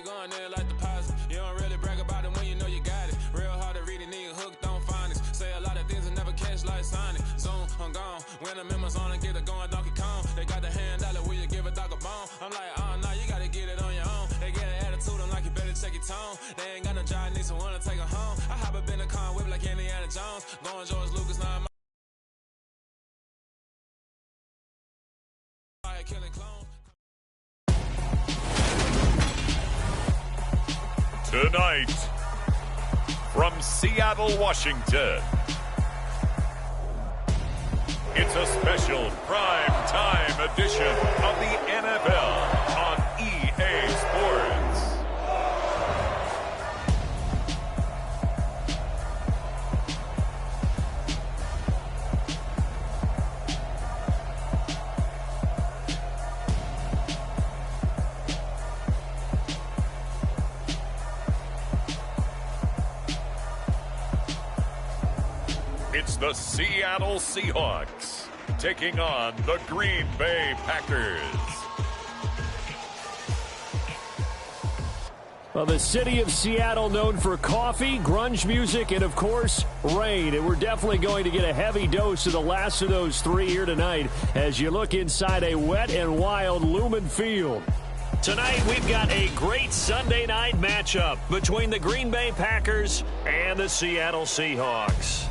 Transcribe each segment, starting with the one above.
going in like deposit. You don't really brag about it when you know you got it. Real hard to read it, nigga hooked on phonics. Say a lot of things and never catch like Sonic. Zoom, I'm gone. When the members on and get it going Donkey Kong. They got the hand dollar, will you give a dog a bone? I'm like, oh, no, you gotta get it on your own. They get an attitude, I'm like, you better check your tone. They ain't got no job, need someone to take her home. I hop up in the car, whip like Indiana Jones. Going George Lucas, now I'm killing clones. Tonight, from Seattle, Washington, it's a special prime time edition of the NFL on EA Sports. It's the Seattle Seahawks taking on the Green Bay Packers. Well, the city of Seattle known for coffee, grunge music, and, of course, rain. And we're definitely going to get a heavy dose of the last of those three here tonight as you look inside a wet and wild Lumen Field. Tonight, we've got a great Sunday night matchup between the Green Bay Packers and the Seattle Seahawks.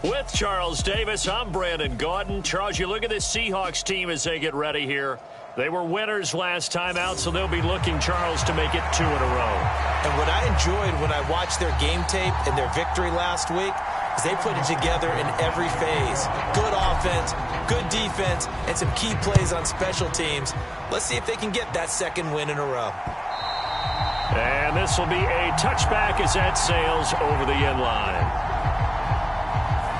With Charles Davis, I'm Brandon Gaudin. Charles, you look at this Seahawks team as they get ready here. They were winners last time out, so they'll be looking, Charles, to make it 2 in a row. And what I enjoyed when I watched their game tape and their victory last week is they put it together in every phase. Good offense, good defense, and some key plays on special teams. Let's see if they can get that second win in a row. And this will be a touchback as that sails over the end line.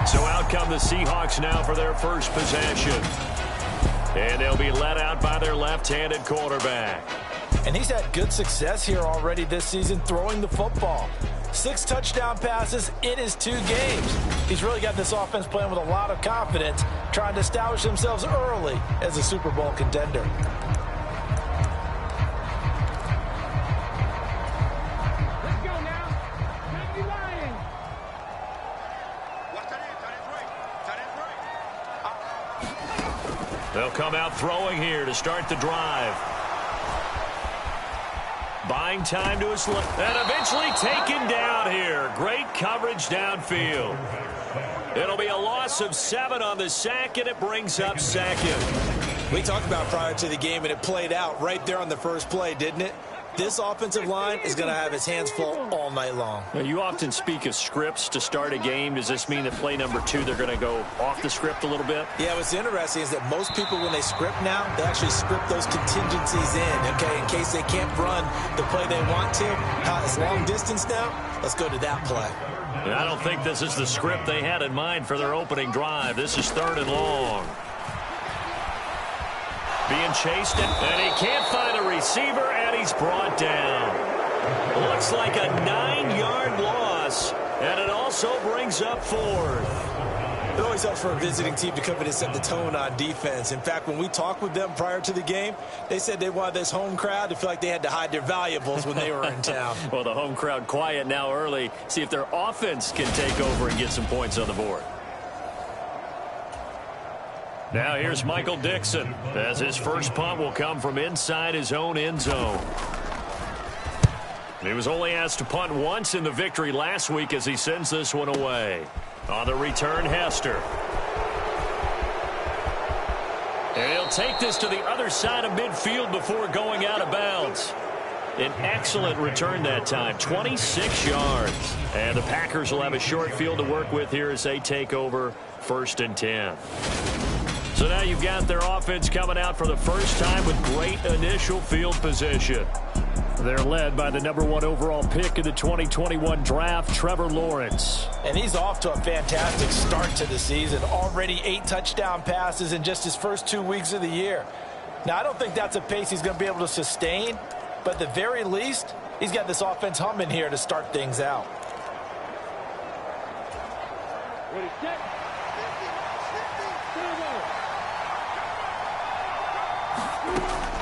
So out come the Seahawks now for their first possession. And they'll be led out by their left-handed quarterback. And he's had good success here already this season throwing the football. 6 touchdown passes in his 2 games. He's really got this offense playing with a lot of confidence, trying to establish themselves early as a Super Bowl contender. They'll come out throwing here to start the drive. Buying time to his left. And eventually taken down here. Great coverage downfield. It'll be a loss of 7 on the sack, and it brings up second. We talked about prior to the game, and it played out right there on the first play, didn't it? This offensive line is going to have his hands full all night long. Now, you often speak of scripts to start a game. Does this mean that play number 2, they're going to go off the script a little bit? Yeah, what's interesting is that most people, when they script now, they actually script those contingencies in, okay, in case they can't run the play they want to. It's long distance now. Let's go to that play. I don't think this is the script they had in mind for their opening drive. This is 3rd and long. Being chased, and he can't find a receiver, and he's brought down. Looks like a 9-yard loss, and it also brings up 4th. It always helps for a visiting team to come in and set the tone on defense. In fact, when we talked with them prior to the game, they said they wanted this home crowd to feel like they had to hide their valuables when they were in town. Well, the home crowd quiet now early. See if their offense can take over and get some points on the board. Now here's Michael Dixon, as his first punt will come from inside his own end zone. He was only asked to punt once in the victory last week as he sends this one away. On the return, Hester. And he'll take this to the other side of midfield before going out of bounds. An excellent return that time, 26 yards. And the Packers will have a short field to work with here as they take over 1st and 10. So now you've got their offense coming out for the first time with great initial field position. They're led by the #1 overall pick in the 2021 draft, Trevor Lawrence. And he's off to a fantastic start to the season. Already 8 touchdown passes in just his first 2 weeks of the year. Now, I don't think that's a pace he's going to be able to sustain, but at the very least, he's got this offense humming here to start things out.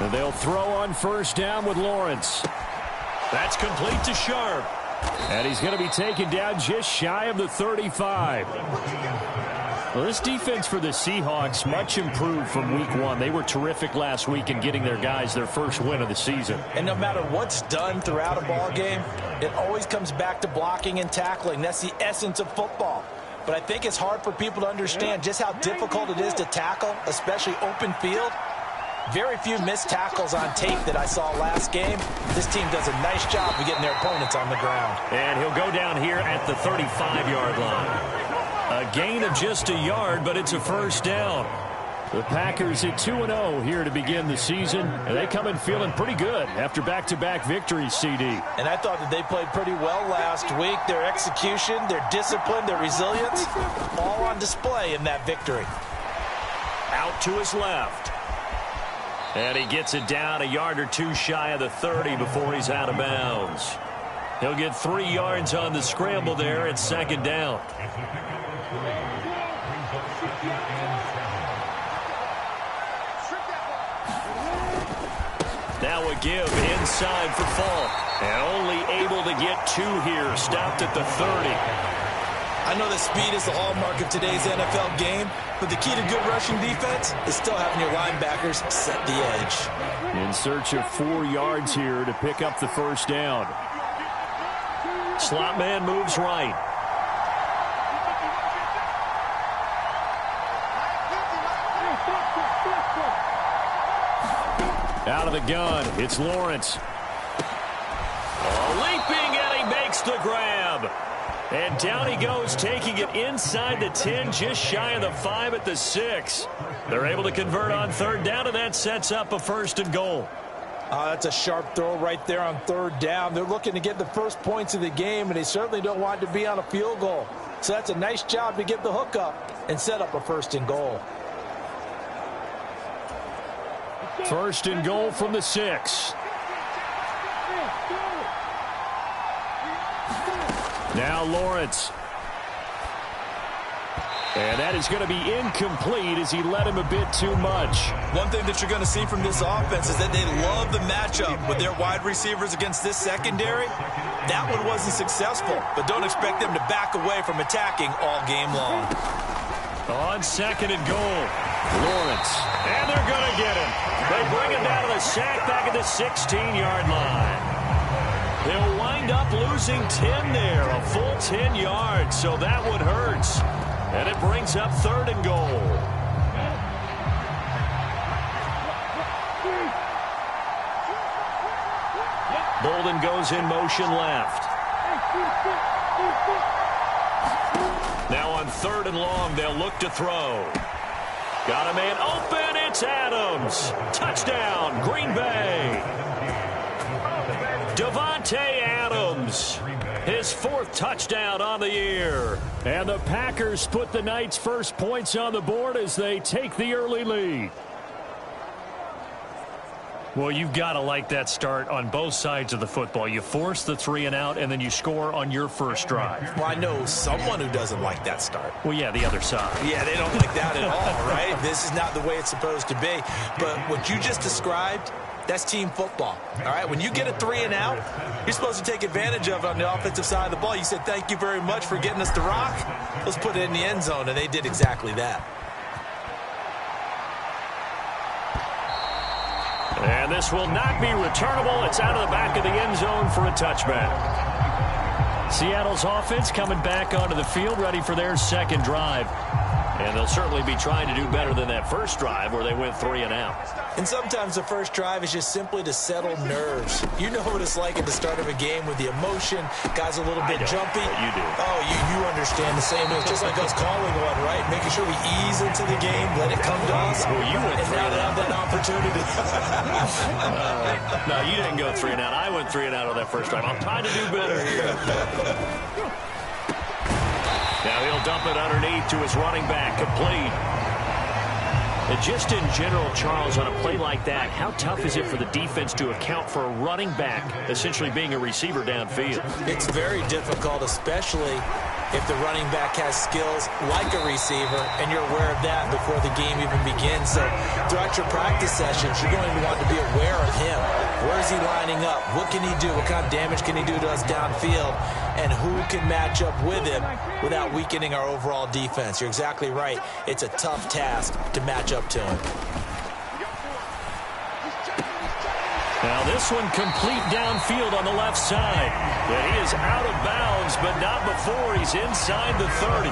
And they'll throw on first down with Lawrence. That's complete to Sharp. And he's going to be taken down just shy of the 35. Well, this defense for the Seahawks, much improved from week one. They were terrific last week in getting their guys their first win of the season. And no matter what's done throughout a ball game, it always comes back to blocking and tackling. That's the essence of football. But I think it's hard for people to understand just how difficult it is to tackle, especially open field. Very few missed tackles on tape that I saw last game. This team does a nice job of getting their opponents on the ground. And he'll go down here at the 35-yard line. A gain of just a yard, but it's a first down. The Packers at 2-0 here to begin the season, and they come in feeling pretty good after back-to-back victories, CD. And I thought that they played pretty well last week. Their execution, their discipline, their resilience, all on display in that victory. Out to his left. And he gets it down a yard or two shy of the 30 before he's out of bounds. He'll get 3 yards on the scramble there at second down. Now a give inside for Falk. And only able to get 2 here. Stopped at the 30. I know that speed is the hallmark of today's NFL game, but the key to good rushing defense is still having your linebackers set the edge. In search of 4 yards here to pick up the first down. Slot man moves right. Out of the gun, it's Lawrence. Leaping, and he makes the grab. And down he goes, taking it inside the 10, just shy of the 5 at the 6. They're able to convert on third down, and that sets up a first and goal. That's a sharp throw right there on third down. They're looking to get the first points of the game, and they certainly don't want to be on a field goal. So that's a nice job to get the hook up and set up a first and goal. First and goal from the 6. Now Lawrence. And that is going to be incomplete as he led him a bit too much. One thing that you're going to see from this offense is that they love the matchup with their wide receivers against this secondary. That one wasn't successful, but don't expect them to back away from attacking all game long. On second and goal, Lawrence. And they're going to get him. They bring him down to the sack back at the 16-yard line. They'll wind up losing 10 there, a full 10 yards, so that one hurts. And it brings up third and goal. Bolden goes in motion left. Now on third and long, they'll look to throw. Got a man open, it's Adams. Touchdown, Green Bay. Devontae Adams, his 4th touchdown on the year. And the Packers put the night's first points on the board as they take the early lead. Well, you've got to like that start on both sides of the football. You force the 3 and out, and then you score on your first drive. Well, I know someone who doesn't like that start. Well, yeah, the other side. Yeah, they don't like that at all, right? This is not the way it's supposed to be. But what you just described, that's team football, all right? When you get a 3 and out, you're supposed to take advantage of it on the offensive side of the ball. You said, thank you very much for getting us the rock. Let's put it in the end zone, and they did exactly that. And this will not be returnable. It's out of the back of the end zone for a touchback. Seattle's offense coming back onto the field, ready for their second drive. And they'll certainly be trying to do better than that first drive where they went 3 and out. And sometimes the first drive is just simply to settle nerves. You know what it's like at the start of a game with the emotion. Guys a little bit jumpy. You do. Oh, you understand the same. It's just like us calling one, right? Making sure we ease into the game, let it come to us. Well, you went 3 and out. Now they have that opportunity. No, you didn't go 3 and out. I went 3 and out on that first drive. I'm trying to do better here. Now he'll dump it underneath to his running back, complete. And just in general, Charles, on a play like that, how tough is it for the defense to account for a running back essentially being a receiver downfield? It's very difficult, especially if the running back has skills like a receiver, and you're aware of that before the game even begins. So throughout your practice sessions, you're going to want to be aware of him. Where is he lining up? What can he do? What kind of damage can he do to us downfield? And who can match up with him without weakening our overall defense? You're exactly right. It's a tough task to match up to him. Now this one complete downfield on the left side. And he is out of bounds, but not before he's inside the 30.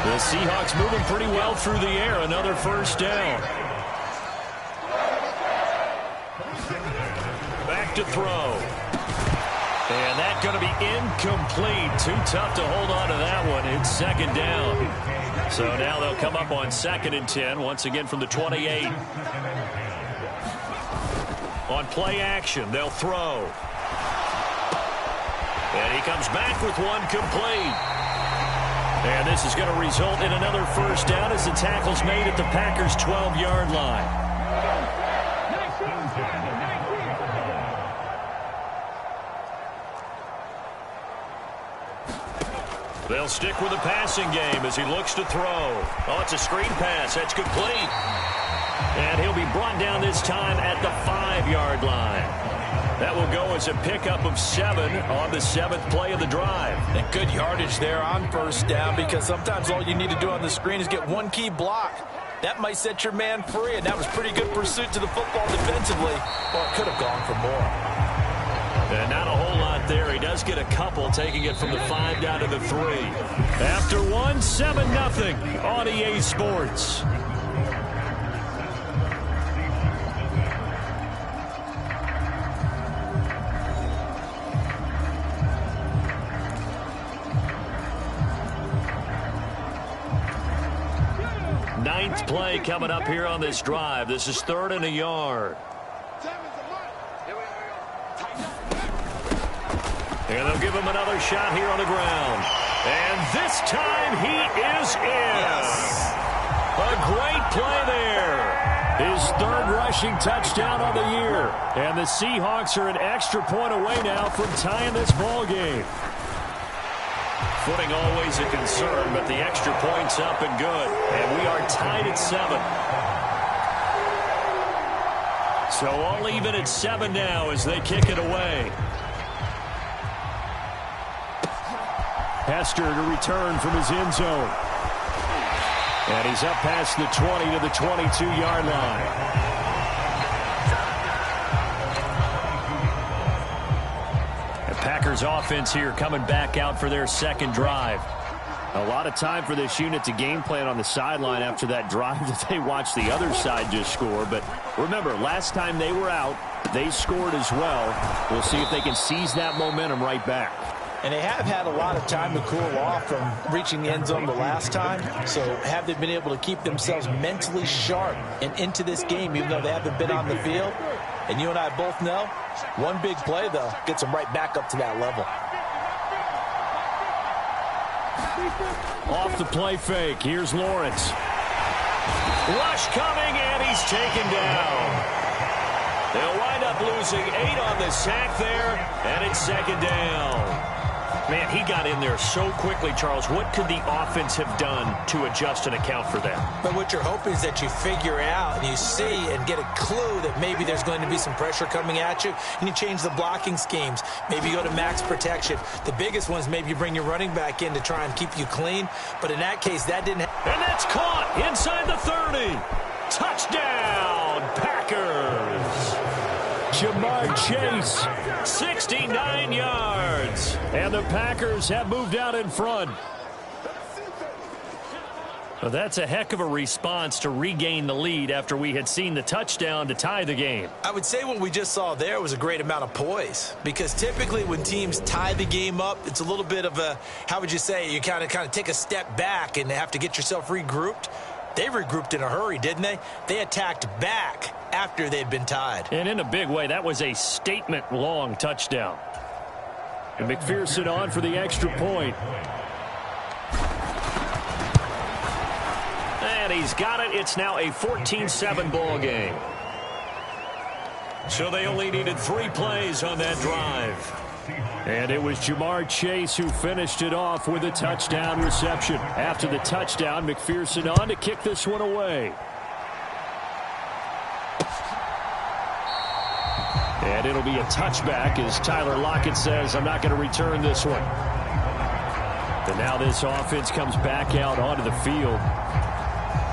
The Seahawks moving pretty well through the air. Another first down. Back to throw. And that's going to be incomplete. Too tough to hold on to that one. It's second down. So now they'll come up on 2nd and 10, once again from the 28. On play action, they'll throw. And he comes back with one complete. And this is going to result in another first down as the tackle's made at the Packers' 12-yard line. They'll stick with the passing game as he looks to throw. Oh, it's a screen pass. That's complete. And he'll be brought down this time at the 5-yard line. That will go as a pickup of 7 on the 7th play of the drive. And good yardage there on first down, because sometimes all you need to do on the screen is get one key block. That might set your man free, and that was pretty good pursuit to the football defensively. Well, it could have gone for more. And not a whole lot there. He does get a couple, taking it from the 5 down to the 3. After 1, 7-0 on EA Sports. Ninth play coming up here on this drive. This is 3rd and a yard. And they'll give him another shot here on the ground. And this time he is in. Yes. A great play there. His 3rd rushing touchdown on the year. And the Seahawks are an extra point away now from tying this ball game. Footing always a concern, but the extra point's up and good. And we are tied at 7. So all even at 7 now as they kick it away. Hester to return from his end zone. And he's up past the 20 to the 22-yard line. The Packers offense here coming back out for their 2nd drive. A lot of time for this unit to game plan on the sideline after that drive that they watched the other side just score. But remember, last time they were out, they scored as well. We'll see if they can seize that momentum right back. And they have had a lot of time to cool off from reaching the end zone the last time. So have they been able to keep themselves mentally sharp and into this game, even though they haven't been on the field? And you and I both know, one big play, though, gets them right back up to that level. Off the play fake, here's Lawrence. Rush coming, and he's taken down. They'll wind up losing 8 on the sack there, and it's 2nd down. Man, he got in there so quickly, Charles. What could the offense have done to adjust and account for that? But what you're hoping is that you figure out and you see and get a clue that maybe there's going to be some pressure coming at you, and you change the blocking schemes. Maybe you go to max protection. The biggest one is maybe you bring your running back in to try and keep you clean. But in that case, that didn't happen. And that's caught inside the 30. Touchdown, Packers. Jamar Chase, 69 yards. And the Packers have moved out in front. Well, that's a heck of a response to regain the lead after we had seen the touchdown to tie the game. I would say what we just saw there was a great amount of poise, because typically when teams tie the game up, it's a little bit of a, how would you say, you kind of take a step back and have to get yourself regrouped. They regrouped in a hurry, didn't they? They attacked back after they'd been tied. And in a big way, that was a statement-long touchdown. And McPherson on for the extra point. And he's got it. It's now a 14-7 ball game. So they only needed 3 plays on that drive. And it was Jamar Chase who finished it off with a touchdown reception. After the touchdown, McPherson on to kick this one away. And it'll be a touchback as Tyler Lockett says, I'm not going to return this one. And now this offense comes back out onto the field.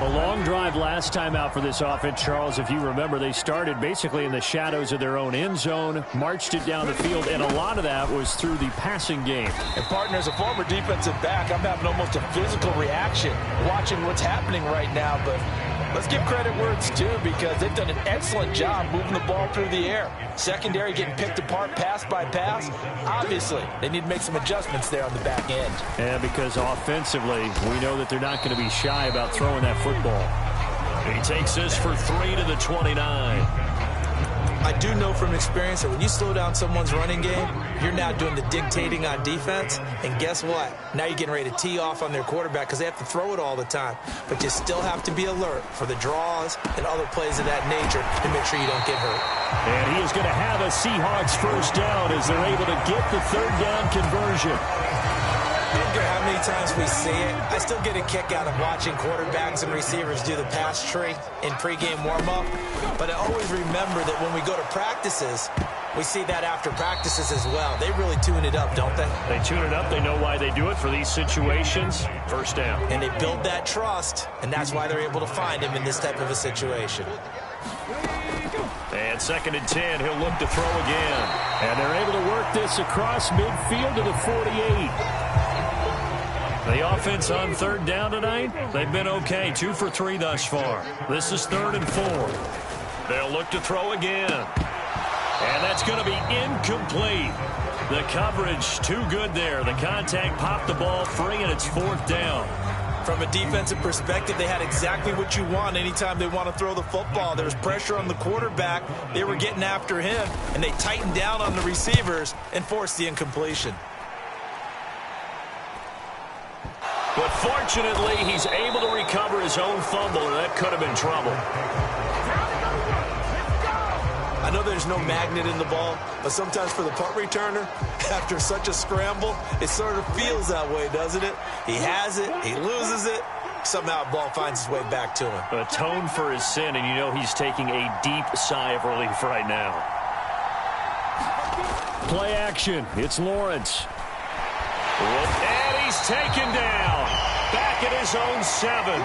A long drive last time out for this offense, Charles. If you remember, they started basically in the shadows of their own end zone, marched it down the field, and a lot of that was through the passing game. And, partner, as a former defensive back, I'm having almost a physical reaction watching what's happening right now. But let's give credit where it's due because they've done an excellent job moving the ball through the air. Secondary getting picked apart pass by pass. Obviously, they need to make some adjustments there on the back end. And because offensively, we know that they're not going to be shy about throwing that football. He takes this for 3 to the 29. I do know from experience that when you slow down someone's running game, you're now doing the dictating on defense. And guess what? Now you're getting ready to tee off on their quarterback because they have to throw it all the time. But you still have to be alert for the draws and other plays of that nature to make sure you don't get hurt. And he is going to have a Seahawks first down as they're able to get the third down conversion. I don't care how many times we see it. I still get a kick out of watching quarterbacks and receivers do the pass tree in pregame warm-up. But I always remember that when we go to practices, we see that after practices as well. They really tune it up, don't they? They tune it up. They know why they do it for these situations. First down. And they build that trust, and that's why they're able to find him in this type of a situation. And 2nd and 10, he'll look to throw again. And they're able to work this across midfield to the 48. The offense on third down tonight, they've been okay. 2 for 3 thus far. This is 3rd and 4. They'll look to throw again. And that's going to be incomplete. The coverage too good there. The contact popped the ball free, and it's 4th down. From a defensive perspective, they had exactly what you want anytime they want to throw the football. There was pressure on the quarterback. They were getting after him, and they tightened down on the receivers and forced the incompletion. But fortunately, he's able to recover his own fumble, and that could have been trouble. I know there's no magnet in the ball, but sometimes for the punt returner, after such a scramble, it sort of feels that way, doesn't it? He has it, he loses it, somehow the ball finds its way back to him. Atone for his sin, and you know he's taking a deep sigh of relief right now. Play action, it's Lawrence. And he's taken down. Back at his own 7.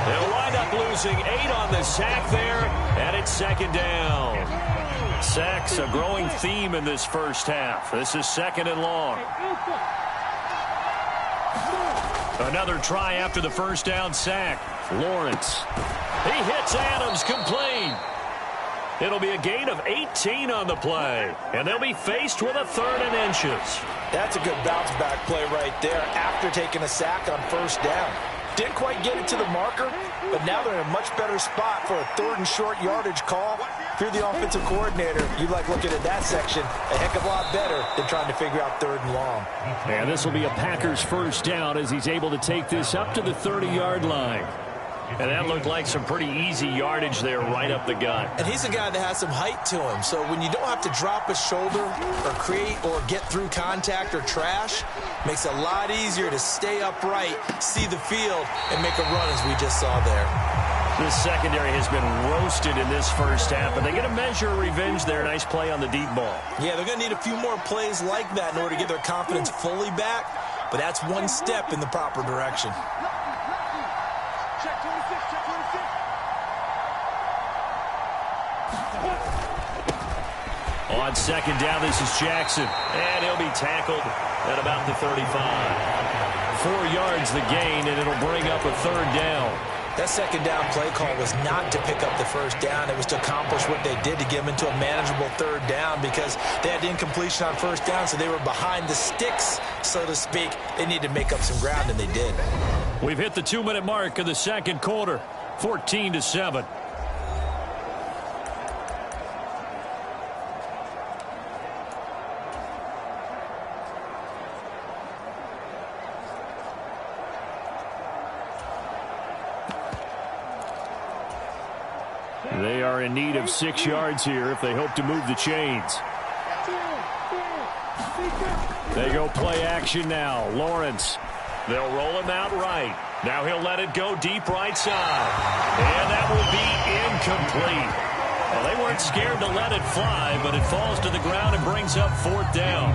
They'll wind up losing 8 on the sack there, and it's 2nd down. Sacks, a growing theme in this first half. This is 2nd and long. Another try after the first down sack. Lawrence. He hits Adams complete. It'll be a gain of 18 on the play, and they'll be faced with a 3rd and inches. That's a good bounce-back play right there after taking a sack on first down. Didn't quite get it to the marker, but now they're in a much better spot for a 3rd and short yardage call. If you're the offensive coordinator, you like looking at that section a heck of a lot better than trying to figure out 3rd and long. And this will be a Packers first down as he's able to take this up to the 30-yard line. And that looked like some pretty easy yardage there right up the gut. And he's a guy that has some height to him. So when you don't have to drop a shoulder or create or get through contact or trash, makes it a lot easier to stay upright, see the field, and make a run as we just saw there. This secondary has been roasted in this first half, but they get a measure of revenge there. Nice play on the deep ball. Yeah, they're going to need a few more plays like that in order to get their confidence fully back, but that's one step in the proper direction. On 2nd down, this is Jackson, and he'll be tackled at about the 35. 4 yards the gain, and it'll bring up a 3rd down. That 2nd down play call was not to pick up the first down. It was to accomplish what they did to get them into a manageable 3rd down because they had incompletion on first down, so they were behind the sticks, so to speak. They needed to make up some ground, and they did. We've hit the 2-minute mark of the second quarter, 14-7. They are in need of 6 yards here if they hope to move the chains. They go play action now. Lawrence. They'll roll him out right. Now he'll let it go deep right side. And that will be incomplete. Well, they weren't scared to let it fly, but it falls to the ground and brings up 4th down.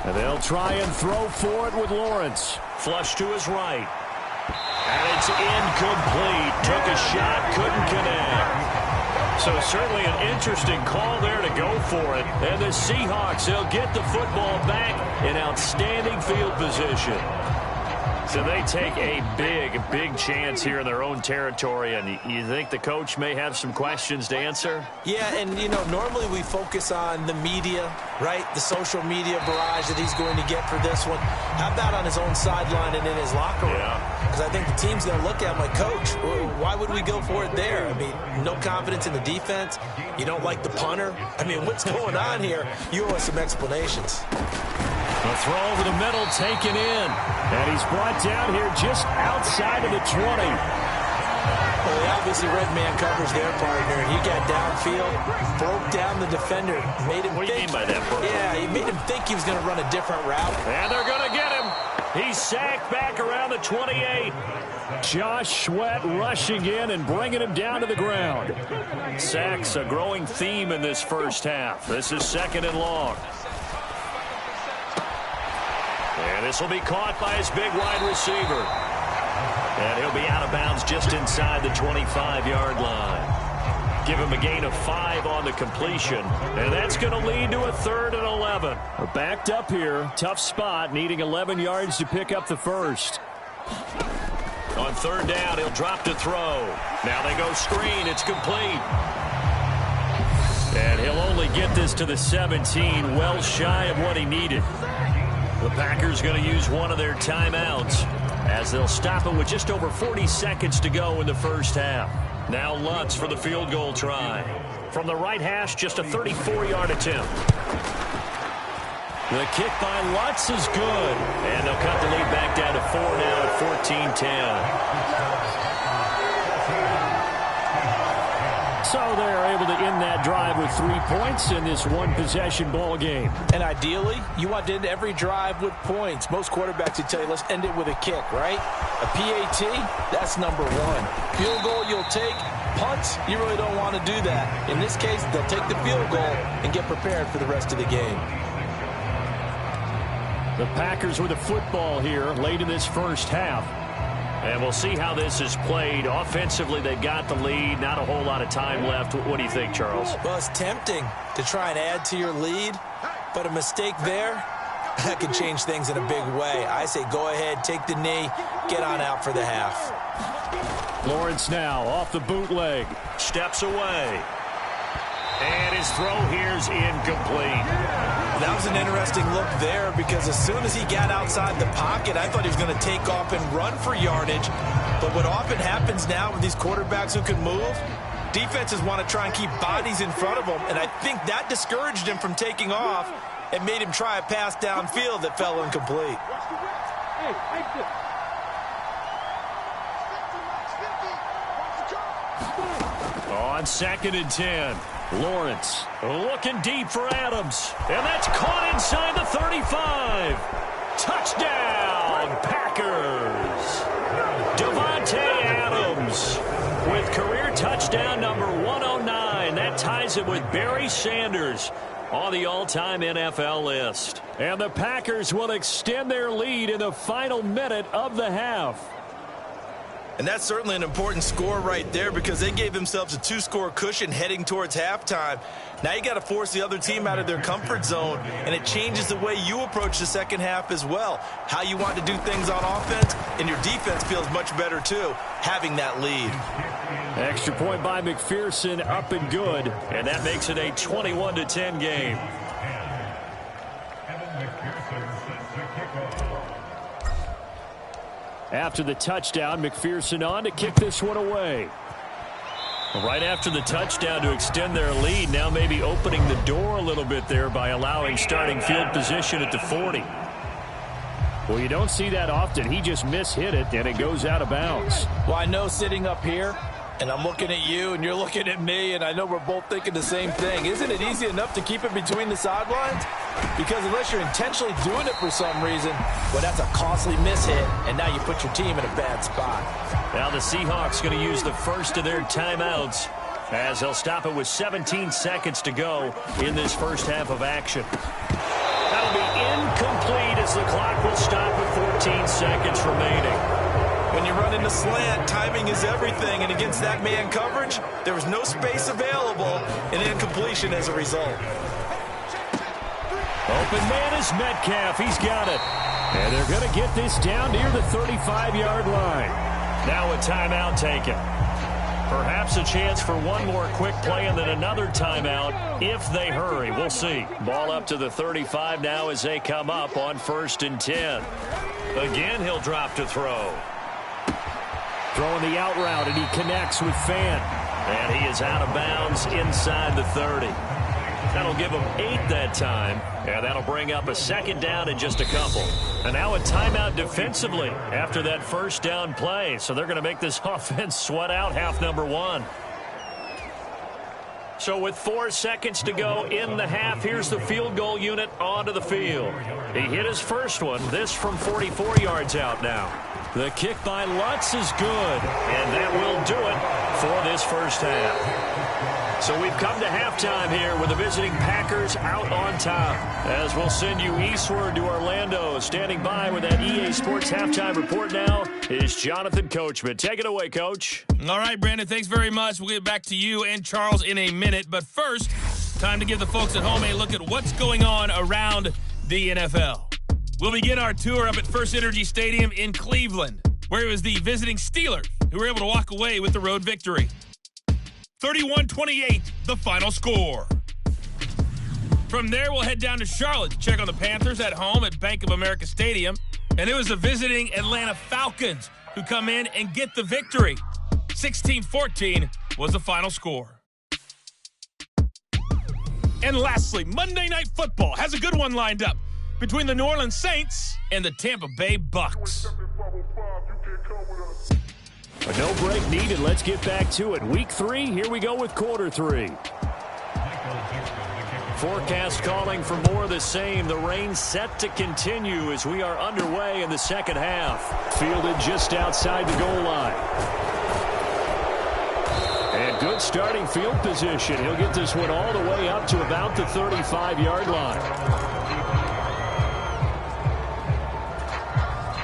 And they'll try and throw for it with Lawrence. Flush to his right. And it's incomplete. Took a shot, couldn't connect. So certainly an interesting call there to go for it. And the Seahawks, they'll get the football back in outstanding field position. So they take a big chance here in their own territory. And you think the coach may have some questions to answer? Yeah, and, you know, normally we focus on the media, right? The social media barrage that he's going to get for this one. How about on his own sideline and in his locker room? Because I think the team's going to look at him like, Coach, why would we go for it there? I mean, no confidence in the defense. You don't like the punter. I mean, what's going on here? You owe us some explanations. A throw over the middle, taken in. And he's brought down here just outside of the 20. Well, he obviously read man coverage there, partner. He got downfield, broke down the defender, made him What do you mean by that, bro? Yeah, he made him think he was going to run a different route. And they're going to get him. He's sacked back around the 28. Josh Sweat rushing in and bringing him down to the ground. Sacks a growing theme in this first half. This is 2nd and long. And this will be caught by his big wide receiver. And he'll be out of bounds just inside the 25-yard line. Give him a gain of 5 on the completion. And that's going to lead to a 3rd and 11. We're backed up here. Tough spot, needing 11 yards to pick up the first. On 3rd down, he'll drop to throw. Now they go screen. It's complete. And he'll only get this to the 17, well shy of what he needed. The Packers going to use one of their timeouts as they'll stop it with just over 40 seconds to go in the first half. Now Lutz for the field goal try. From the right hash, just a 34-yard attempt. The kick by Lutz is good. And they'll cut the lead back down to 4 now at 14-10. So they're able to end that drive with 3 points in this one-possession ball game. And ideally, you want to end every drive with points. Most quarterbacks would tell you, let's end it with a kick, right? A PAT, that's number 1. Field goal you'll take. Punts, you really don't want to do that. In this case, they'll take the field goal and get prepared for the rest of the game. The Packers with the football here late in this first half. And we'll see how this is played. Offensively, they've got the lead. Not a whole lot of time left. What do you think, Charles? Well, it's tempting to try and add to your lead, but a mistake there, that could change things in a big way. I say go ahead, take the knee, get on out for the half. Lawrence now off the bootleg. Steps away. And his throw here's incomplete. That was an interesting look there because as soon as he got outside the pocket, I thought he was going to take off and run for yardage. But what often happens now with these quarterbacks who can move, defenses want to try and keep bodies in front of them. And I think that discouraged him from taking off and made him try a pass downfield that fell incomplete. On 2nd and 10. Lawrence looking deep for Adams. And that's caught inside the 35. Touchdown, Packers. Davante Adams with career touchdown number 109. That ties it with Barry Sanders on the all-time NFL list. And the Packers will extend their lead in the final minute of the half. And that's certainly an important score right there because they gave themselves a 2-score cushion heading towards halftime. Now you got to force the other team out of their comfort zone, and it changes the way you approach the second half as well. How you want to do things on offense, and your defense feels much better too, having that lead. Extra point by McPherson, up and good, and that makes it a 21-10 game. After the touchdown, McPherson on to kick this one away. Right after the touchdown to extend their lead, now maybe opening the door a little bit there by allowing starting field position at the 40. Well, you don't see that often. He just mishit it, and it goes out of bounds. Well, I know sitting up here, And I'm looking at you, and you're looking at me, and I know we're both thinking the same thing. Isn't it easy enough to keep it between the sidelines? Because unless you're intentionally doing it for some reason, well, that's a costly mishit, and now you put your team in a bad spot. Now the Seahawks going to use the first of their timeouts as they'll stop it with 17 seconds to go in this first half of action. That'll be incomplete as the clock will stop with 14 seconds remaining. When you run into slant, timing is everything, and against that man coverage, there was no space available, and incompletion as a result. Open man is Metcalf. He's got it. And they're going to get this down near the 35-yard line. Now a timeout taken. Perhaps a chance for one more quick play and then another timeout if they hurry. We'll see. Ball up to the 35 now as they come up on 1st and 10. Again, he'll drop to throw. Throwing the out route, and he connects with Fan. And he is out of bounds inside the 30. That'll give him 8 that time, and that'll bring up a second down in just a couple. And now a timeout defensively after that first down play. So they're going to make this offense sweat out half number 1. So with 4 seconds to go in the half, here's the field goal unit onto the field. He hit his first one, this from 44 yards out now. The kick by Lutz is good, and that will do it for this first half. So we've come to halftime here with the visiting Packers out on top. As we'll send you eastward to Orlando. Standing by with that EA Sports halftime report now is Jonathan Coachman. Take it away, Coach. All right, Brandon, thanks very much. We'll get back to you and Charles in a minute. But first, time to give the folks at home a look at what's going on around the NFL. We'll begin our tour up at First Energy Stadium in Cleveland, where it was the visiting Steelers who were able to walk away with the road victory. 31-28, the final score. From there, we'll head down to Charlotte to check on the Panthers at home at Bank of America Stadium. And it was the visiting Atlanta Falcons who come in and get the victory. 16-14 was the final score. And lastly, Monday Night Football has a good one lined up between the New Orleans Saints and the Tampa Bay Bucks. A no break needed. Let's get back to it. Week 3, here we go with quarter 3. Forecast calling for more of the same. The rain set to continue as we are underway in the second half. Fielded just outside the goal line. And good starting field position. He'll get this one all the way up to about the 35-yard line.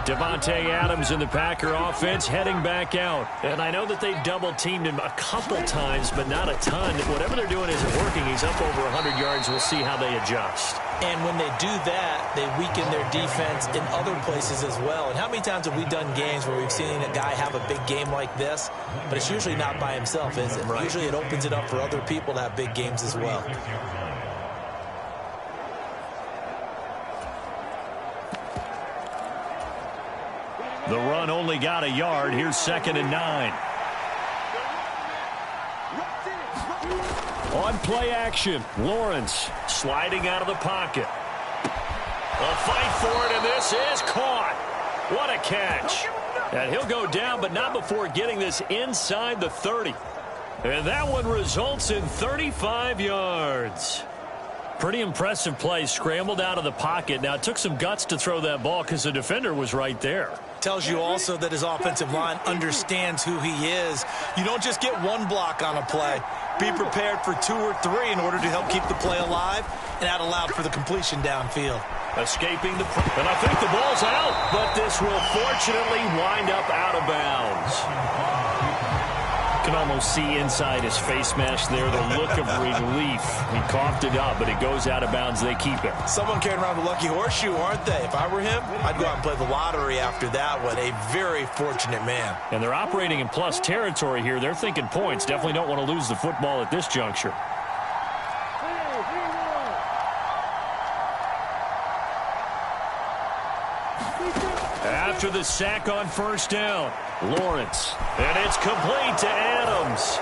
Devontae Adams in the Packer offense heading back out. And I know that they double-teamed him a couple times, but not a ton. Whatever they're doing isn't working. He's up over 100 yards. We'll see how they adjust. And when they do that, they weaken their defense in other places as well. And how many times have we done games where we've seen a guy have a big game like this, but it's usually not by himself, is it? Right. Usually it opens it up for other people to have big games as well. The run only got a yard. Here's 2nd and 9. On play action, Lawrence sliding out of the pocket. A fight for it, and this is caught. What a catch. And he'll go down, but not before getting this inside the 30. And that one results in 35 yards. Pretty impressive play. Scrambled out of the pocket. Now, it took some guts to throw that ball because the defender was right there. Tells you also that his offensive line understands who he is. You don't just get one block on a play. Be prepared for 2 or 3 in order to help keep the play alive, and that allowed for the completion downfield. Escaping the... And I think the ball's out, but this will fortunately wind up out of bounds. You can almost see inside his face mask there the look of relief. He coughed it up, but it goes out of bounds. They keep it. Someone carrying around the lucky horseshoe, aren't they? If I were him, I'd go out and play the lottery after that one. A very fortunate man. And they're operating in plus territory here. They're thinking points. Definitely don't want to lose the football at this juncture. After the sack on first down, Lawrence. And it's complete to Adams.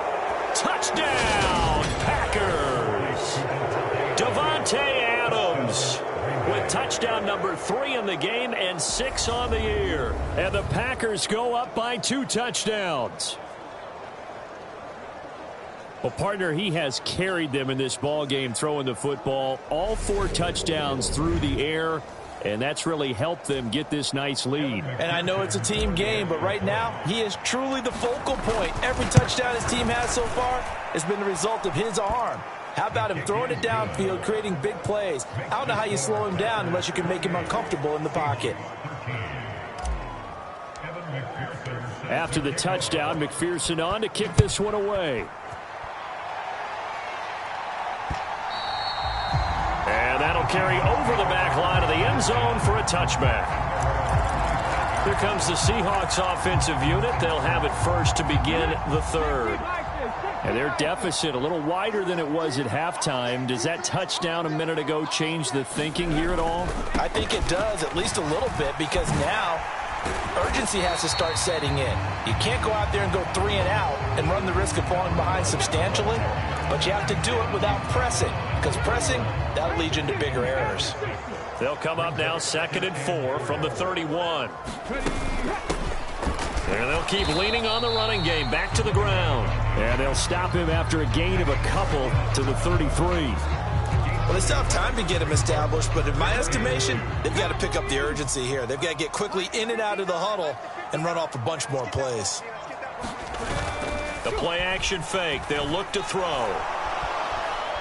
Touchdown, Packers. Devontae Adams with touchdown number 3 in the game and 6 on the year. And the Packers go up by 2 touchdowns. Well, partner, he has carried them in this ball game throwing the football. All 4 touchdowns through the air, and that's really helped them get this nice lead. And I know it's a team game, but right now, he is truly the focal point. Every touchdown his team has so far has been the result of his arm. How about him throwing it downfield, creating big plays? I don't know how you slow him down unless you can make him uncomfortable in the pocket. After the touchdown, McPherson on to kick this one away. And that'll carry over the back line of the end zone for a touchback. Here comes the Seahawks offensive unit. They'll have it first to begin the third. And their deficit a little wider than it was at halftime. Does that touchdown a minute ago change the thinking here at all? I think it does, at least a little bit, because now urgency has to start setting in. You can't go out there and go 3 and out and run the risk of falling behind substantially, but you have to do it without pressing, because pressing, that'll lead you into bigger errors. They'll come up now 2nd and 4 from the 31. And they'll keep leaning on the running game back to the ground. And they'll stop him after a gain of a couple to the 33. Well, they still have time to get him established, but in my estimation, they've got to pick up the urgency here. They've got to get quickly in and out of the huddle and run off a bunch more plays. The play-action fake. They'll look to throw.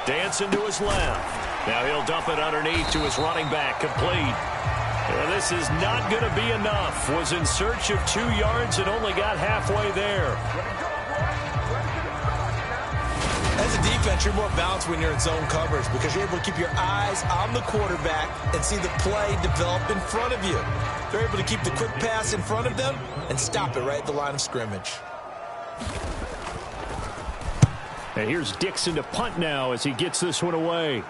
Dancing to his left. Now he'll dump it underneath to his running back. Complete. And this is not going to be enough. Was in search of 2 yards and only got halfway there. As a defense, you're more balanced when you're in zone coverage because you're able to keep your eyes on the quarterback and see the play develop in front of you. They're able to keep the quick pass in front of them and stop it right at the line of scrimmage. And here's Dixon to punt now as he gets this one away.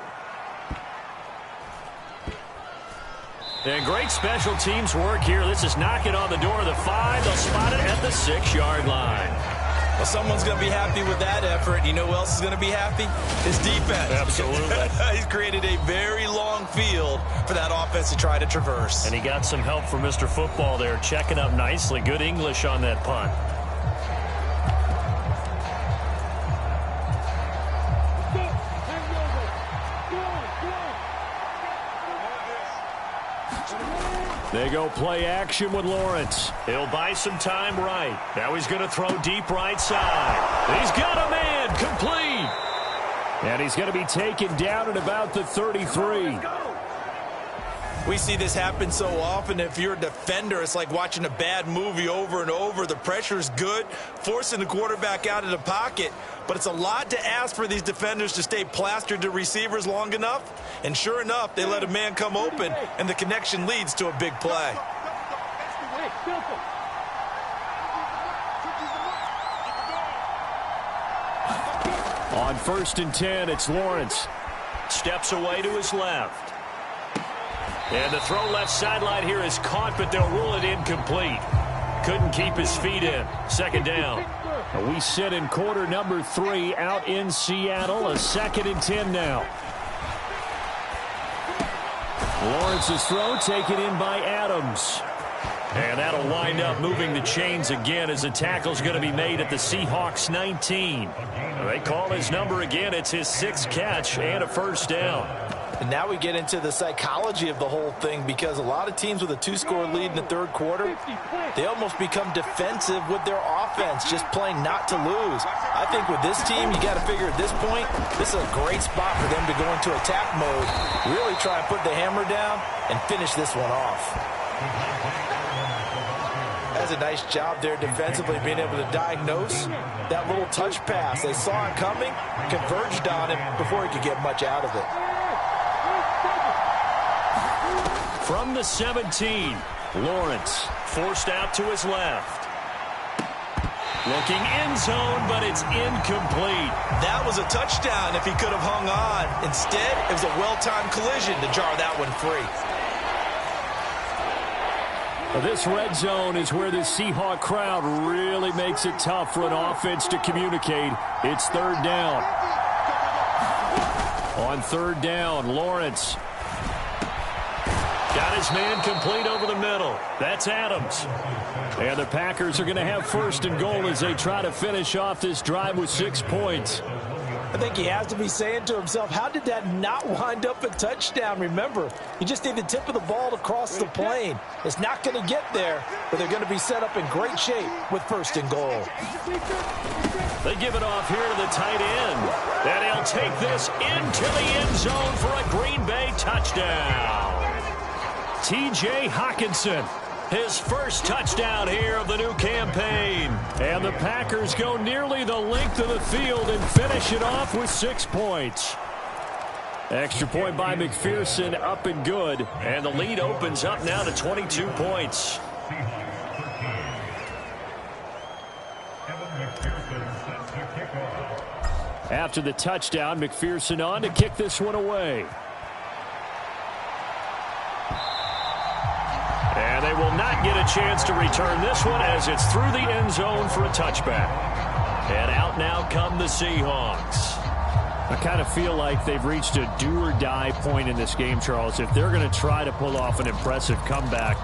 And great special teams work here. This is knocking on the door of the 5. They'll spot it at the 6-yard line. Well, someone's going to be happy with that effort. You know who else is going to be happy? His defense. Absolutely. He's created a very long field for that offense to try to traverse. And he got some help from Mr. Football there, checking up nicely. Good English on that punt. They go play action with Lawrence. He'll buy some time right. Now he's going to throw deep right side. He's got a man complete. And he's going to be taken down at about the 33. We see this happen so often. If you're a defender, it's like watching a bad movie over and over. The pressure's good, forcing the quarterback out of the pocket. But it's a lot to ask for these defenders to stay plastered to receivers long enough. And sure enough, they let a man come open, and the connection leads to a big play. On 1st and 10, it's Lawrence. Steps away to his left. And the throw left sideline here is caught, but they'll rule it incomplete. Couldn't keep his feet in. 2nd down. We sit in quarter number 3 out in Seattle. A 2nd and 10 now. Lawrence's throw taken in by Adams. And that'll wind up moving the chains again as the tackle's going to be made at the Seahawks 19. They call his number again. It's his 6th catch and a 1st down. And now we get into the psychology of the whole thing because a lot of teams with a 2-score lead in the 3rd quarter, they almost become defensive with their offense, just playing not to lose. I think with this team, you got to figure at this point, this is a great spot for them to go into attack mode, really try and put the hammer down and finish this one off. That's a nice job there defensively, being able to diagnose that little touch pass. They saw it coming, converged on it before he could get much out of it. From the 17, Lawrence forced out to his left. Looking end zone, but it's incomplete. That was a touchdown if he could have hung on. Instead, it was a well-timed collision to jar that one free. This red zone is where the Seahawk crowd really makes it tough for an offense to communicate. It's 3rd down. On 3rd down, Lawrence. Got his man complete over the middle. That's Adams. And the Packers are going to have first and goal as they try to finish off this drive with 6 points. I think he has to be saying to himself, how did that not wind up a touchdown? Remember, you just need the tip of the ball to cross the plane. It's not going to get there, but they're going to be set up in great shape with first and goal. They give it off here to the tight end. And he'll take this into the end zone for a Green Bay touchdown. T.J. Hockenson, his first touchdown here of the new campaign. And the Packers go nearly the length of the field and finish it off with 6 points. Extra point by McPherson, up and good. And the lead opens up now to 22 points. After the touchdown, McPherson on to kick this one away. And they will not get a chance to return this one as it's through the end zone for a touchback. And out now come the Seahawks. I kind of feel like they've reached a do-or-die point in this game, Charles. If they're going to try to pull off an impressive comeback,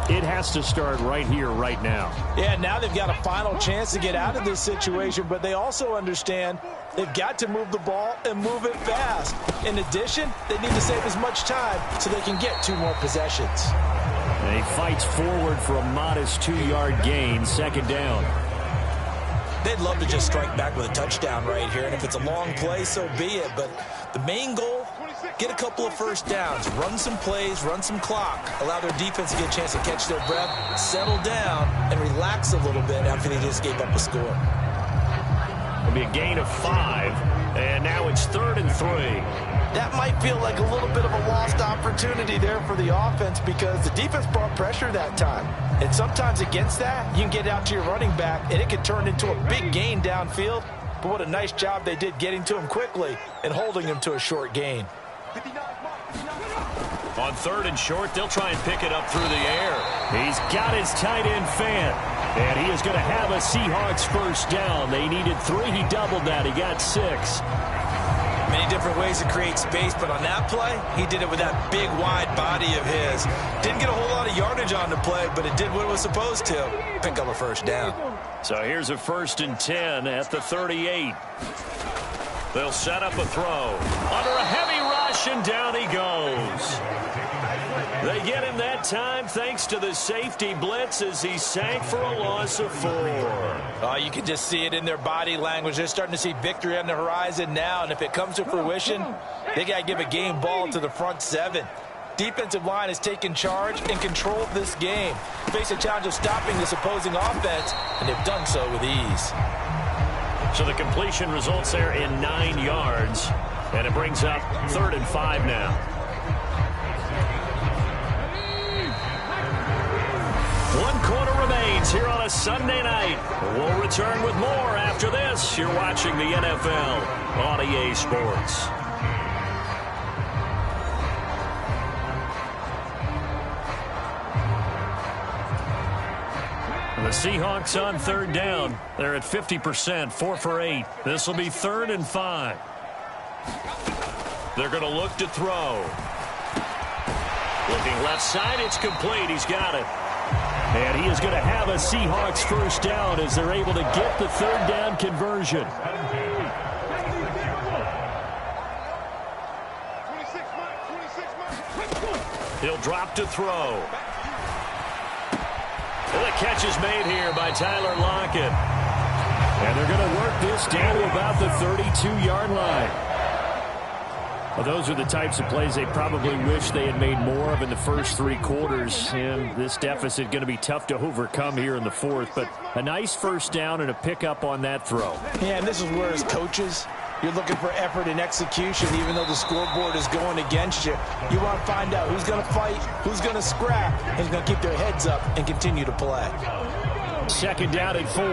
it has to start right here, right now. Yeah, now they've got a final chance to get out of this situation, but they also understand they've got to move the ball and move it fast. In addition, they need to save as much time so they can get 2 more possessions. And he fights forward for a modest 2-yard gain, second down. They'd love to just strike back with a touchdown right here, and if it's a long play, so be it. But the main goal, get a couple of first downs, run some plays, run some clock, allow their defense to get a chance to catch their breath, settle down, and relax a little bit after they just gave up a score. It'll be a gain of 5, and now it's 3rd and 3. That might feel like a little bit of a lost opportunity there for the offense because the defense brought pressure that time. And sometimes against that, you can get out to your running back, and it can turn into a big gain downfield. But what a nice job they did getting to him quickly and holding him to a short gain. On 3rd and short, they'll try and pick it up through the air. He's got his tight end fan. And he is going to have a Seahawks first down. They needed 3. He doubled that. He got 6. Many different ways to create space, but on that play, he did it with that big, wide body of his. Didn't get a whole lot of yardage on the play, but it did what it was supposed to. Pick up a first down. So here's a 1st and 10 at the 38. They'll set up a throw. Under a heavy rush, and down he goes. They get him that time thanks to the safety blitz as he sank for a loss of 4. You can just see it in their body language. They're starting to see victory on the horizon now, and if it comes to fruition, they got to give a game ball to the front 7. Defensive line has taken charge and controlled this game. Face a challenge of stopping this opposing offense, and they've done so with ease. So the completion results there in 9 yards, and it brings up 3rd and 5 now. 1 quarter remains here on a Sunday night. We'll return with more after this. You're watching the NFL on EA Sports. The Seahawks on 3rd down. They're at 50%, 4 for 8. This will be 3rd and 5. They're going to look to throw. Looking left side, it's complete. He's got it. And he is going to have a Seahawks first down as they're able to get the 3rd down conversion. He'll drop to throw. And the catch is made here by Tyler Lockett. And they're going to work this down to about the 32-yard line. Well, those are the types of plays they probably wish they had made more of in the first 3 quarters. And this deficit going to be tough to overcome here in the 4th. But a nice first down and a pickup on that throw. Yeah, and this is where as coaches, you're looking for effort and execution, even though the scoreboard is going against you. You want to find out who's going to fight, who's going to scrap, and who's going to keep their heads up and continue to play. 2nd down and 4.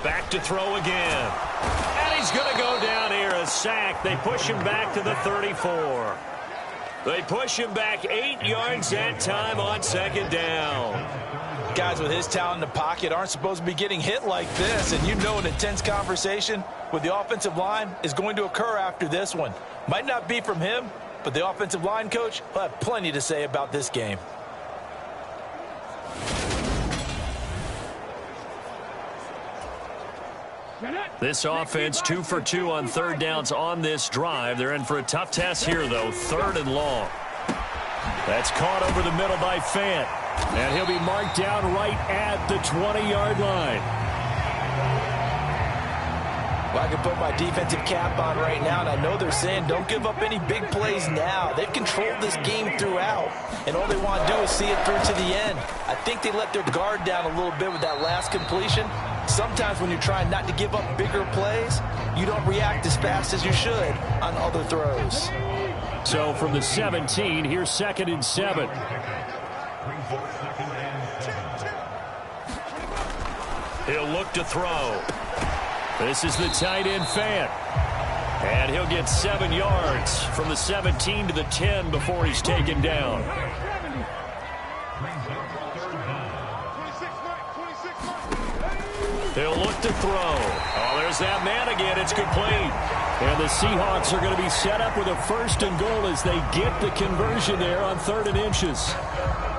Back to throw again. And he's going to go down here, a sack. They push him back to the 34. They push him back 8 yards that time on 2nd down. Guys with his talent in the pocket aren't supposed to be getting hit like this, and you know an intense conversation with the offensive line is going to occur after this one. Might not be from him, but the offensive line coach will have plenty to say about this game. This offense 2 for 2 on third downs on this drive. They're in for a tough test here, though. 3rd and long. That's caught over the middle by Fant. And he'll be marked down right at the 20-yard line. Well, I can put my defensive cap on right now, and I know they're saying don't give up any big plays now. They've controlled this game throughout, and all they want to do is see it through to the end. I think they let their guard down a little bit with that last completion. Sometimes when you're trying not to give up bigger plays, you don't react as fast as you should on other throws. So from the 17, here's 2nd and 7. He'll look to throw. This is the tight end Fant. And he'll get 7 yards from the 17 to the 10 before he's taken down. They'll look to throw. Oh, there's that man again. It's complete. And the Seahawks are going to be set up with a 1st and goal as they get the conversion there on 3rd and inches.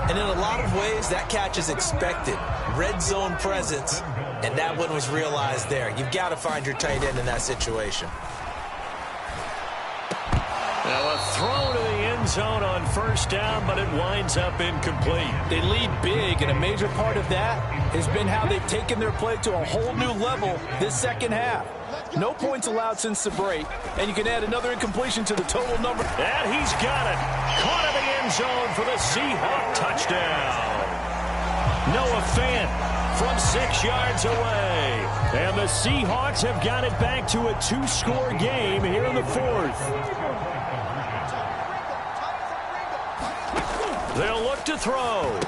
And in a lot of ways, that catch is expected. Red zone presence, and that one was realized there. You've got to find your tight end in that situation. Now a throw to the end zone on 1st down, but it winds up incomplete. They lead big, and a major part of that has been how they've taken their play to a whole new level this second half. No points allowed since the break, and you can add another incompletion to the total number. And he's got it. Caught in the end zone for the Seahawk touchdown. Noah Fant from 6 yards away. And the Seahawks have got it back to a 2-score game here in the 4th. They'll look to throw.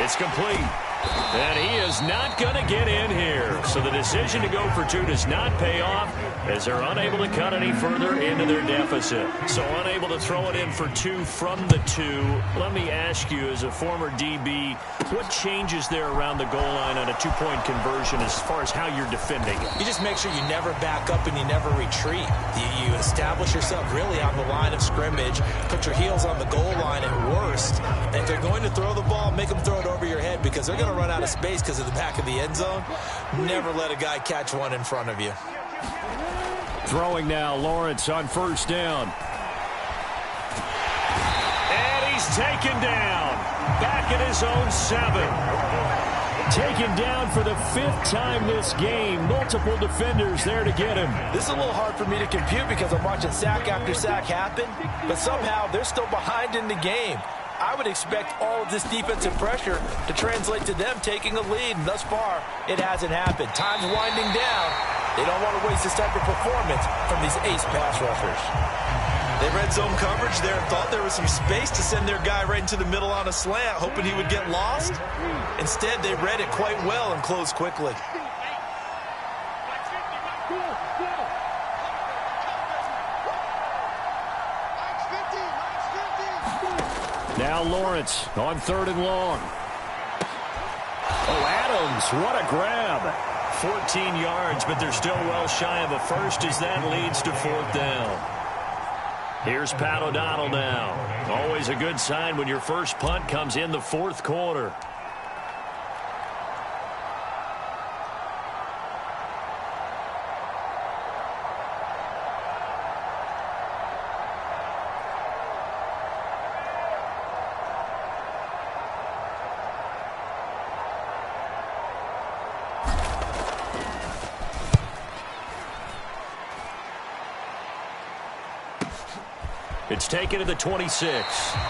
It's complete. And he is not going to get in here. So the decision to go for 2 does not pay off as they're unable to cut any further into their deficit. So unable to throw it in for 2 from the 2. Let me ask you, as a former DB, what changes there around the goal line on a 2-point conversion as far as how you're defending it? You just make sure you never back up and you never retreat. You establish yourself really on the line of scrimmage, put your heels on the goal line at worst. And if they're going to throw the ball, make them throw it over your head because they're going to run out of space because of the back of the end zone. Never let a guy catch one in front of you. Throwing now, Lawrence on 1st down. And he's taken down. Back at his own 7. Taken down for the 5th time this game. Multiple defenders there to get him. This is a little hard for me to compute because I'm watching sack after sack happen, but somehow they're still behind in the game. I would expect all of this defensive pressure to translate to them taking a lead, and thus far, it hasn't happened. Time's winding down. They don't want to waste this type of performance from these ace pass rushers. They read zone coverage there and thought there was some space to send their guy right into the middle on a slant, hoping he would get lost. Instead, they read it quite well and closed quickly. Now Lawrence on 3rd and long. Oh, Adams, what a grab. 14 yards, but they're still well shy of a 1st as that leads to 4th down. Here's Pat O'Donnell now. Always a good sign when your first punt comes in the 4th quarter. It's taken to the 26,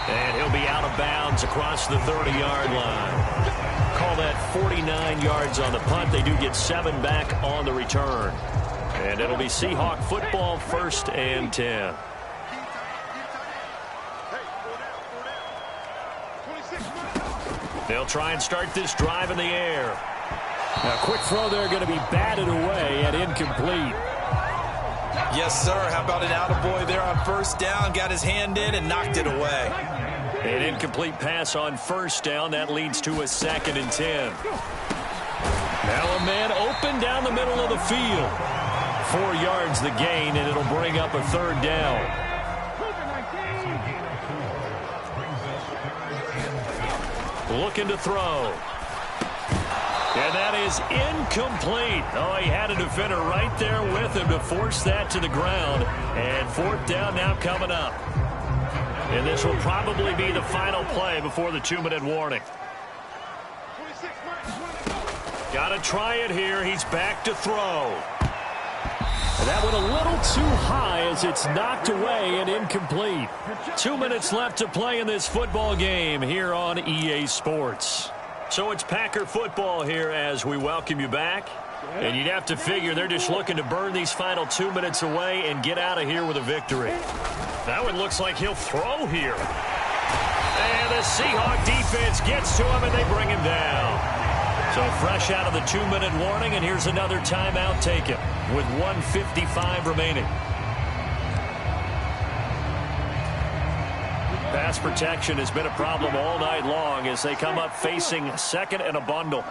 and he'll be out of bounds across the 30-yard line. Call that 49 yards on the punt. They do get 7 back on the return. And it'll be Seahawk football, 1st and 10. They'll try and start this drive in the air. Now, quick throw there, going to be batted away and incomplete. Yes, sir. How about an attaboy there on 1st down? Got his hand in and knocked it away. An incomplete pass on first down. That leads to a 2nd and 10. Now a man open down the middle of the field. 4 yards the gain, and it'll bring up a 3rd down. Looking to throw. And that is incomplete. Oh, he had a defender right there with him to force that to the ground. And 4th down now coming up. And this will probably be the final play before the 2-minute warning. Got to try it here. He's back to throw. And that went a little too high as it's knocked away and incomplete. 2 minutes left to play in this football game here on EA Sports. So it's Packer football here as we welcome you back. And you'd have to figure they're just looking to burn these final 2 minutes away and get out of here with a victory. That one looks like he'll throw here. And the Seahawk defense gets to him and they bring him down. So fresh out of the 2-minute warning, and here's another timeout taken with 1:55 remaining. Pass protection has been a problem all night long as they come up facing 2nd and a bundle.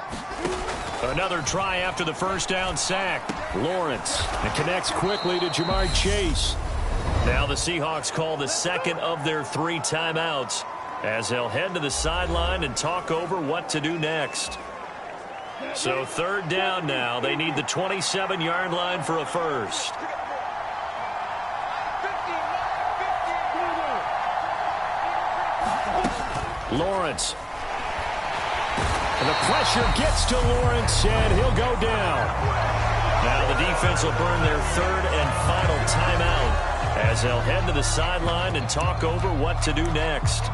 Another try after the first down sack. Lawrence. It connects quickly to Jamar Chase. Now the Seahawks call the 2nd of their 3 timeouts as they'll head to the sideline and talk over what to do next. So 3rd down now. They need the 27-yard line for a first. Lawrence. And the pressure gets to Lawrence, and he'll go down. Now the defense will burn their 3rd and final timeout as they'll head to the sideline and talk over what to do next.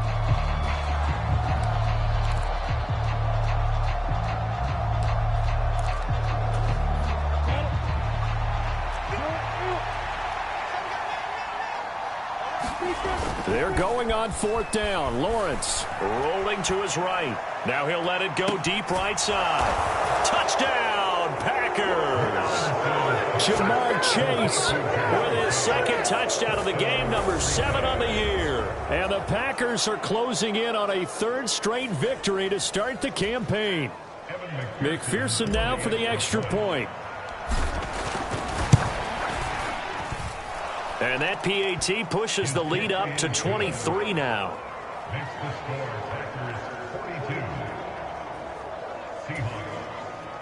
They're going on 4th down. Lawrence rolling to his right. Now he'll let it go deep right side. Touchdown, Packers! Jamar Chase with his 2nd touchdown of the game, number 7 on the year. And the Packers are closing in on a 3rd straight victory to start the campaign. McPherson now for the extra point. And that PAT pushes the lead up to 23 now.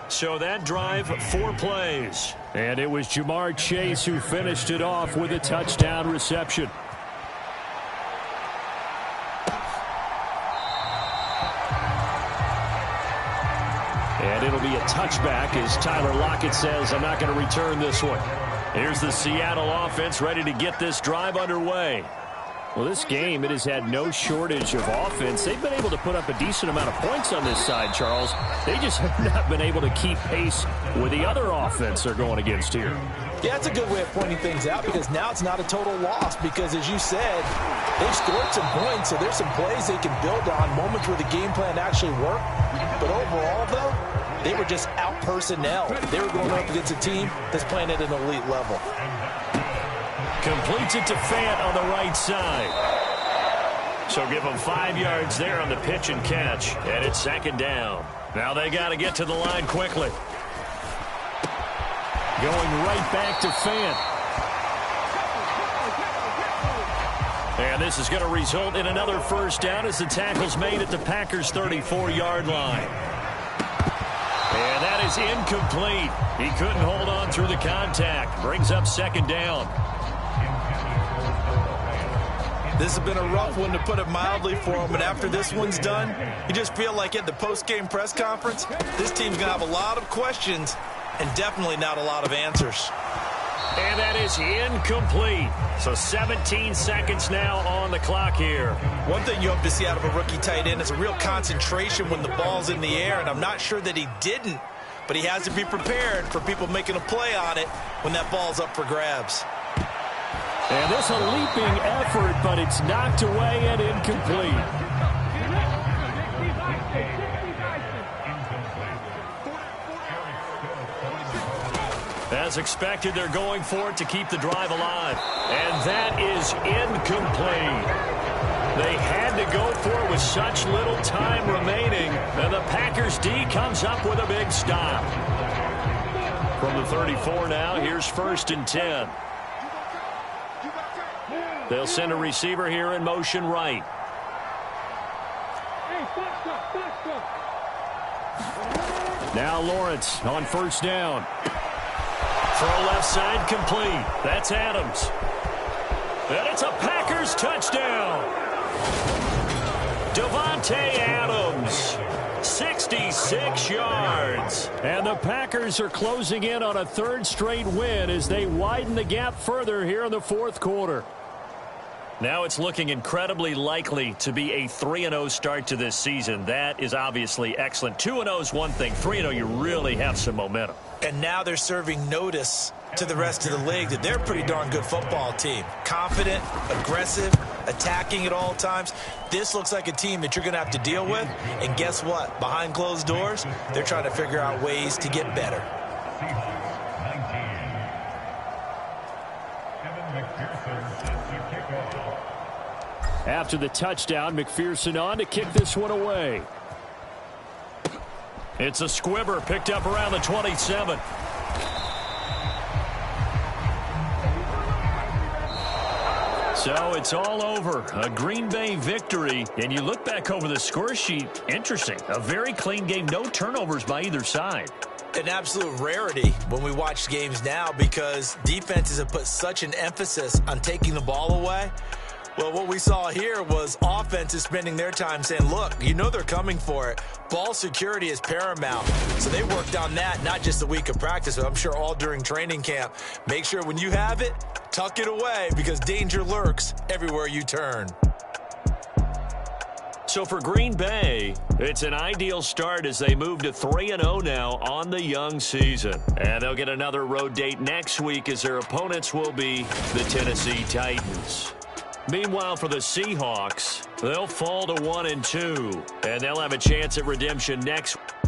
So that drive, 4 plays. And it was Jamar Chase who finished it off with a touchdown reception. And it'll be a touchback as Tyler Lockett says, I'm not going to return this one. Here's the Seattle offense ready to get this drive underway. Well, this game, it has had no shortage of offense. They've been able to put up a decent amount of points on this side, Charles. They just have not been able to keep pace with the other offense they're going against here. Yeah, that's a good way of pointing things out because now it's not a total loss because, as you said, they've scored some points, so there's some plays they can build on, moments where the game plan actually worked. But overall, though, they were just out-personnel. They were going up against a team that's playing at an elite level. Completes it to Fant on the right side. So give them 5 yards there on the pitch and catch. And it's 2nd down. Now they got to get to the line quickly. Going right back to Fant. And this is going to result in another first down as the tackle's made at the Packers' 34-yard line. And that is incomplete. He couldn't hold on through the contact. Brings up 2nd down. This has been a rough one, to put it mildly, for him. And after this one's done, you just feel like at the post-game press conference, this team's going to have a lot of questions and definitely not a lot of answers. And that is incomplete. So 17 seconds now on the clock here. One thing you hope to see out of a rookie tight end is a real concentration when the ball's in the air, and I'm not sure that he didn't, but he has to be prepared for people making a play on it when that ball's up for grabs. And this a leaping effort, but it's knocked away and incomplete. As expected, they're going for it to keep the drive alive. And that is incomplete. They had to go for it with such little time remaining, and the Packers D comes up with a big stop. From the 34 now, here's 1st and 10. They'll send a receiver here in motion right. Now Lawrence on 1st down. Throw left side complete. That's Adams. And it's a Packers touchdown. Devontae Adams, 66 yards. And the Packers are closing in on a 3rd straight win as they widen the gap further here in the 4th quarter. Now it's looking incredibly likely to be a 3-0 start to this season. That is obviously excellent. 2-0 is one thing. 3-0, you really have some momentum. And now they're serving notice to the rest of the league that they're a pretty darn good football team. Confident, aggressive, attacking at all times. This looks like a team that you're going to have to deal with. And guess what? Behind closed doors, they're trying to figure out ways to get better. After the touchdown, McPherson on to kick this one away. It's a squibber picked up around the 27. So it's all over. A Green Bay victory. And you look back over the score sheet. Interesting. A very clean game. No turnovers by either side. An absolute rarity when we watch games now because defenses have put such an emphasis on taking the ball away. Well, what we saw here was offenses spending their time saying, look, you know they're coming for it. Ball security is paramount. So they worked on that, not just a week of practice, but I'm sure all during training camp. Make sure when you have it, tuck it away because danger lurks everywhere you turn. So for Green Bay, it's an ideal start as they move to 3-0 now on the young season. And they'll get another road date next week as their opponents will be the Tennessee Titans. Meanwhile, for the Seahawks, they'll fall to 1-2, and they'll have a chance at redemption next week.